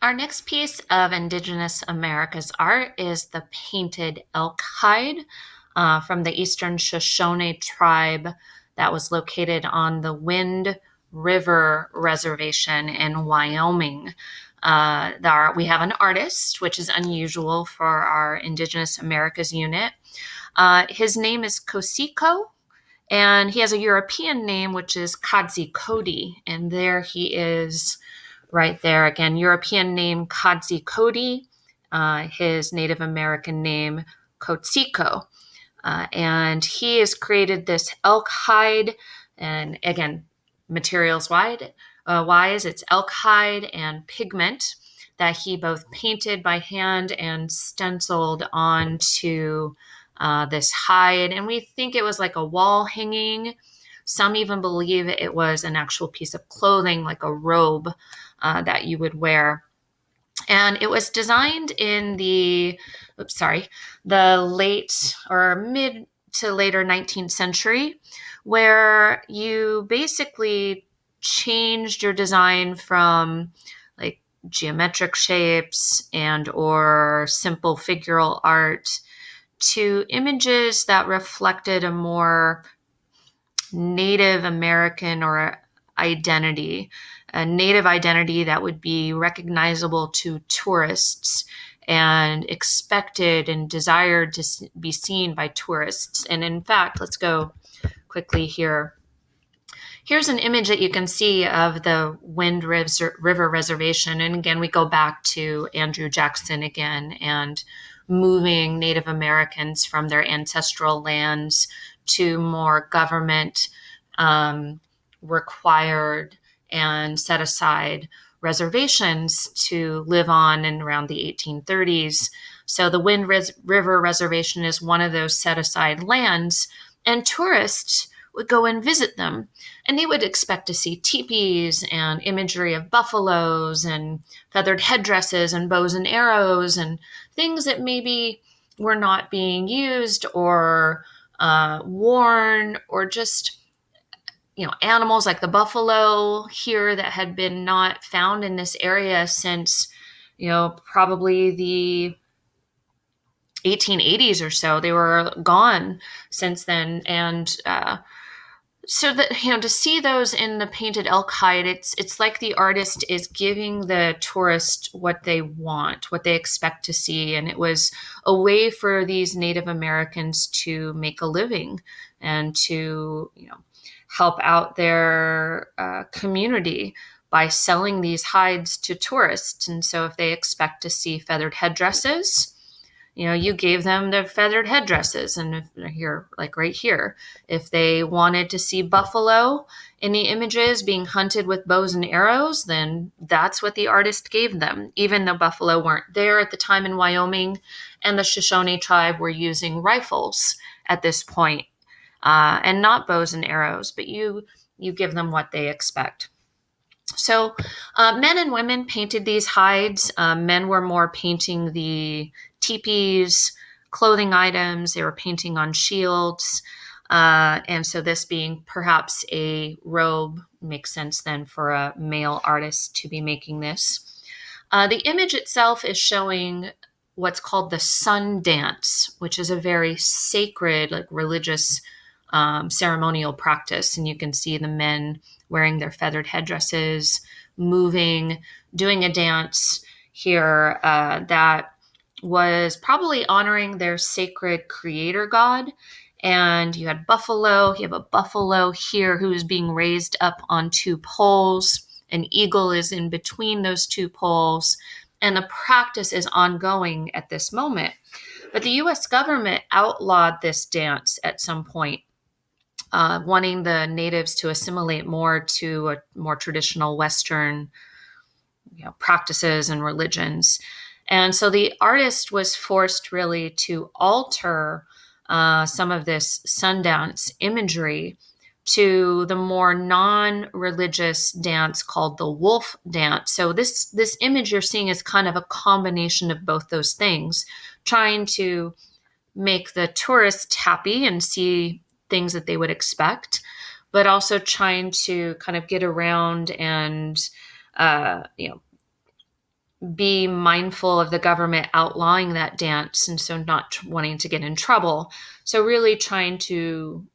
Our next piece of Indigenous America's art is the painted elk hide from the Eastern Shoshone tribe that was located on the Wind River Reservation in Wyoming. We have an artist, which is unusual for our Indigenous Americas unit. His name is Kosiko, and he has a European name, which is Kadzi Cody. And there he is right there. Again, European name Kadzi Cody, his Native American name Kotsiko. And he has created this elk hide. And again, materials wise, it's elk hide and pigment that he both painted by hand and stenciled onto this hide. And we think it was like a wall hanging. Some even believe it was an actual piece of clothing, like a robe that you would wear. And it was designed in the late or mid to later 19th century, where you basically changed your design from like geometric shapes and or simple figural art to images that reflected a more Native American or identity, a Native identity that would be recognizable to tourists and expected and desired to be seen by tourists. And in fact, let's go quickly here. Here's an image that you can see of the Wind River Reservation. And again, we go back to Andrew Jackson again and moving Native Americans from their ancestral lands to more government required and set aside reservations to live on in around the 1830s. So the Wind River Reservation is one of those set aside lands, and tourists would go and visit them. And they would expect to see teepees and imagery of buffaloes and feathered headdresses and bows and arrows and things that maybe were not being used or worn, or just animals like the buffalo here that had been not found in this area since probably the 1880s or so. They were gone since then. And so that to see those in the painted elk hide, it's like the artist is giving the tourist what they want, what they expect to see. And it was a way for these Native Americans to make a living and to help out their community by selling these hides to tourists. And so if they expect to see feathered headdresses, you gave them the feathered headdresses. And if they're here, like right here, if they wanted to see buffalo in the images being hunted with bows and arrows, then that's what the artist gave them, even though buffalo weren't there at the time in Wyoming, and the Shoshone tribe were using rifles at this point, and not bows and arrows, but you give them what they expect. So men and women painted these hides. Men were more painting the teepees, clothing items. They were painting on shields. And so this being perhaps a robe makes sense then for a male artist to be making this. The image itself is showing what's called the sun dance, which is a very sacred, like religious ceremonial practice. And you can see the men wearing their feathered headdresses, moving, doing a dance here that was probably honoring their sacred creator god. And you had buffalo. You have a buffalo here who is being raised up on two poles. An eagle is in between those two poles. And the practice is ongoing at this moment. But the U.S. government outlawed this dance at some point, wanting the natives to assimilate more to a more traditional Western practices and religions. And so the artist was forced really to alter some of this sundance imagery to the more non-religious dance called the wolf dance. So this image you're seeing is kind of a combination of both those things, trying to make the tourist happy and see things that they would expect, but also trying to kind of get around and be mindful of the government outlawing that dance, and so not wanting to get in trouble. So really trying to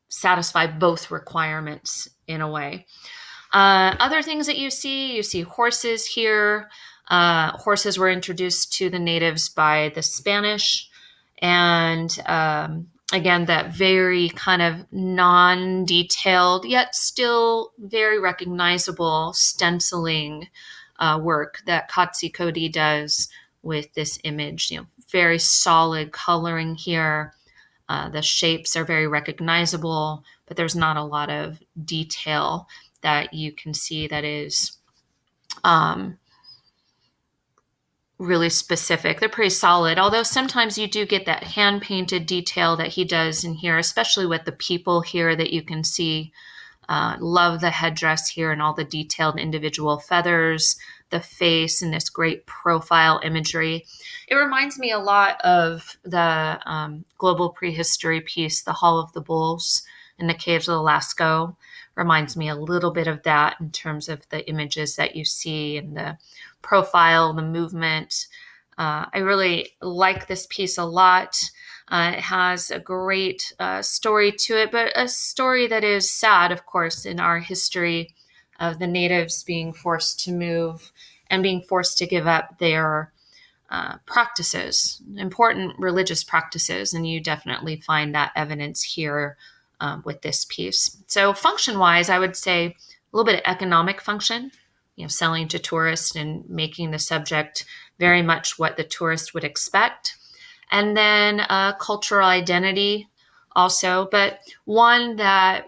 satisfy both requirements in a way. Other things that you see horses here. Horses were introduced to the natives by the Spanish. And again, that very kind of non-detailed, yet still very recognizable stenciling work that Katsi Cody does with this image. Very solid coloring here. The shapes are very recognizable, but there's not a lot of detail that you can see that is really specific. They're pretty solid, although sometimes you do get that hand-painted detail that he does in here, especially with the people here that you can see. Love the headdress here and all the detailed individual feathers, the face, and this great profile imagery. It reminds me a lot of the global prehistory piece, The Hall of the Bulls in the Caves of Lascaux. Reminds me a little bit of that in terms of the images that you see and the profile, the movement. I really like this piece a lot. It has a great story to it, but a story that is sad, of course, in our history of the natives being forced to move and being forced to give up their practices, important religious practices. And you definitely find that evidence here with this piece. So function-wise, I would say a little bit of economic function, selling to tourists and making the subject very much what the tourist would expect. And then cultural identity also, but one that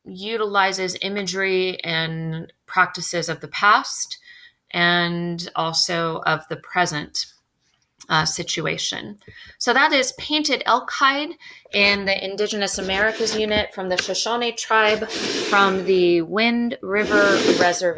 utilizes imagery and practices of the past and also of the present situation. So that is Painted Elk Hide in the Indigenous Americas unit from the Shoshone tribe from the Wind River Reservation.